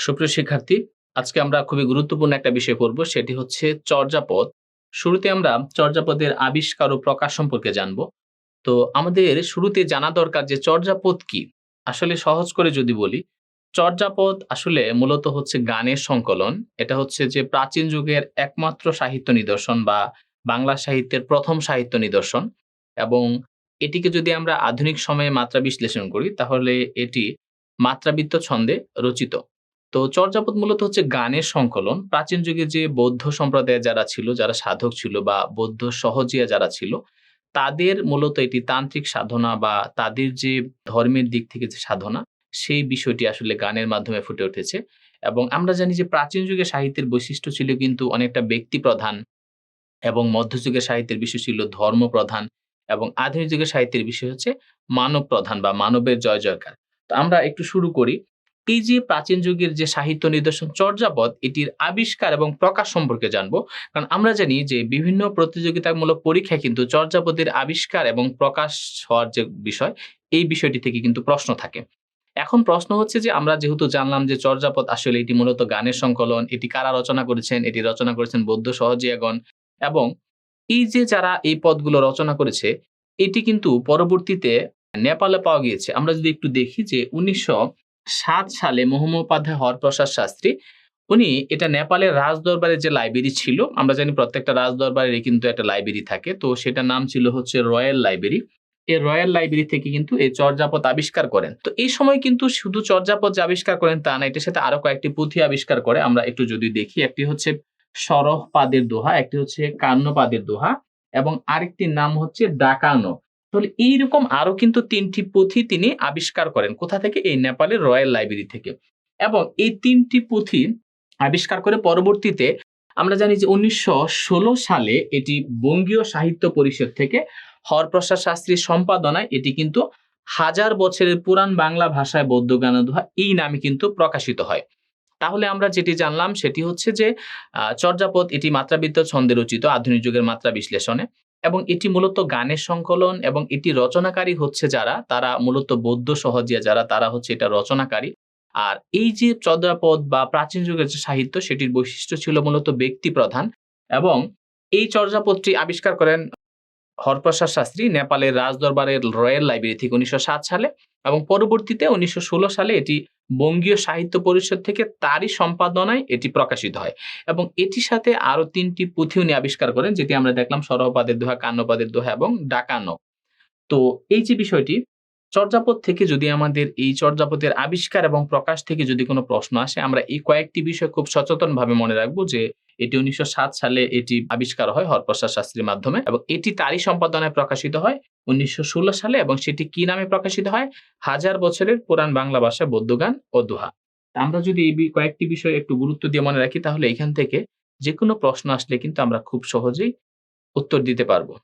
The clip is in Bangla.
সুপ্রিয় শিক্ষার্থী, আজকে আমরা খুবই গুরুত্বপূর্ণ একটা বিষয় পড়ব, সেটি হচ্ছে চর্যাপদ। শুরুতে আমরা চর্যাপদের আবিষ্কার ও প্রকাশ সম্পর্কে জানব। তো আমাদের শুরুতে জানা দরকার যে চর্যাপদ কি? আসলে সহজ করে যদি বলি, চর্যাপদ আসলে মূলত হচ্ছে গানের সংকলন। এটা হচ্ছে যে প্রাচীন যুগের একমাত্র সাহিত্য নিদর্শন বা বাংলা সাহিত্যের ১ম সাহিত্য নিদর্শন এবং এটিকে যদি আমরা আধুনিক সময়ে মাত্রা বিশ্লেষণ করি তাহলে এটি মাত্রাবৃত্ত ছন্দে রচিত। তো চর্যাপদ মূলত হচ্ছে গানের সংকলন। প্রাচীন যুগে যে বৌদ্ধ সম্প্রদায়ে যারা ছিল, যারা সাধক ছিল বা বৌদ্ধ সহজিয়া যারা ছিল, তাদের মূলত এটি তান্ত্রিক সাধনা বা তাদের যে ধর্মের দিক থেকে যে সাধনা, সেই বিষয়টি আসলে গানের মাধ্যমে ফুটে উঠেছে। এবং আমরা জানি যে প্রাচীন যুগে সাহিত্যের বৈশিষ্ট্য ছিল কিন্তু অনেকটা ব্যক্তিপ্রধান এবং মধ্যযুগের সাহিত্যের বিষয় ছিল ধর্মপ্রধান এবং আধুনিক যুগের সাহিত্যের বিষয় হচ্ছে মানব প্রধান বা মানবের জয়-জয়কার। তো আমরা একটু শুরু করি। এই যে প্রাচীন যুগের যে সাহিত্য নিদর্শন চর্যাপদ, এটির আবিষ্কার এবং প্রকাশ সম্পর্কে জানবো। কারণ আমরা জানি যে বিভিন্ন প্রতিযোগিতামূলক পরীক্ষায় কিন্তু চর্যাপদের আবিষ্কার এবং প্রকাশ হওয়ার যে বিষয়, এই বিষয়টি থেকে কিন্তু প্রশ্ন থাকে। এখন প্রশ্ন হচ্ছে যে আমরা যেহেতু জানলাম যে চর্যাপদ আসলে এটি মূলত গানের সংকলন, এটি কারা রচনা করেছেন? এটি রচনা করেছেন বৌদ্ধ সহজিয়াগণ এবং এই যে যারা এই পদগুলো রচনা করেছে, এটি কিন্তু পরবর্তীতে নেপালে পাওয়া গিয়েছে। আমরা যদি একটু দেখি যে ১৯০৭ সালে মহোমোপাধ্যায় হরপ্রসাদ শাস্ত্রী উনি এটা নেপালের রাজদরবারের যে লাইব্রেরি ছিল, আমরা জানি প্রত্যেকটা রাজদরবারেরই কিন্তু একটা লাইব্রেরি থাকে। তো সেটার নাম ছিল হচ্ছে রয়্যাল লাইব্রেরি। এই রয়্যাল লাইব্রেরি থেকে কিন্তু এই চর্যাপদ আবিষ্কার করেন। তো এই সময় কিন্তু শুধু চর্যাপদ যে আবিষ্কার করেন তা না, এটার সাথে আরো কয়েকটি পুঁথি আবিষ্কার করে। আমরা একটু যদি দেখি, একটি হচ্ছে সরহপাদের দোহা, একটি হচ্ছে কান্নপাদের দোহা এবং আরেকটির নাম হচ্ছে ডাকানো। তাহলে এইরকম আরো কিন্তু ৩ টি পুঁথি তিনি আবিষ্কার করেন। কোথা থেকে? এই নেপালের রয়্যাল লাইব্রেরি থেকে। এবং এই ৩ টি পুঁথি আবিষ্কার করে পরবর্তীতে আমরা জানি যে ১৯১৬ সালে এটি বঙ্গীয় সাহিত্য পরিষদ থেকে হরপ্রসাদ শাস্ত্রীর সম্পাদনায় এটি কিন্তু হাজার বছরের পুরাণ বাংলা ভাষায় বৌদ্ধ জ্ঞান দোহা এই নামে কিন্তু প্রকাশিত হয়। তাহলে আমরা যেটি জানলাম সেটি হচ্ছে যে চর্যাপদ এটি মাত্রাবৃত্ত ছন্দে রচিত আধুনিক যুগের মাত্রা বিশ্লেষণে এবং এটি মূলত গানের সংকলন এবং এটি রচনাকারী হচ্ছে যারা, তারা মূলত বৌদ্ধ সহজিয়া যারা, তারা হচ্ছে এটা রচনাকারী। আর এই যে চর্যাপদ বা প্রাচীন যুগের যে সাহিত্য, সেটির বৈশিষ্ট্য ছিল মূলত ব্যক্তি প্রধান এবং এই চর্যাপদটি আবিষ্কার করেন হরপ্রসাদ শাস্ত্রী নেপালের রাজদরবারের রয়্যাল লাইব্রেরি থেকে ১৯০৭ সালে এবং পরবর্তীতে ১৯১৬ সালে এটি বঙ্গীয় সাহিত্য পরিষদ থেকে তারই সম্পাদনায় এটি প্রকাশিত হয় এবং এটির সাথে আরো ৩ টি পুঁথি উনি আবিষ্কার করেন, যেটি আমরা দেখলাম সরহপাদের দোহা, কান্নপাদের দোহা এবং ডাকানো। তো এই যে বিষয়টি, চর্যাপদ থেকে যদি আমাদের এই চর্যাপদের আবিষ্কার এবং প্রকাশ থেকে যদি কোনো প্রশ্ন আসে, আমরা এই কয়েকটি বিষয় খুব সচেতনভাবে মনে রাখবো যে এটি ১৯০৭ সালে এটি আবিষ্কার হয় হরপ্রসাদ শাস্ত্রীর মাধ্যমে এবং এটি তারই সম্পাদনায় প্রকাশিত হয় ১৯১৬ সালে এবং সেটি কি নামে প্রকাশিত হয়? হাজার বছরের পুরাণ বাংলা ভাষায় বৌদ্ধ গান ও দোহা। আমরা যদি এই কয়েকটি বিষয় একটু গুরুত্ব দিয়ে মনে রাখি তাহলে এখান থেকে যেকোনো প্রশ্ন আসলে কিন্তু আমরা খুব সহজেই উত্তর দিতে পারবো।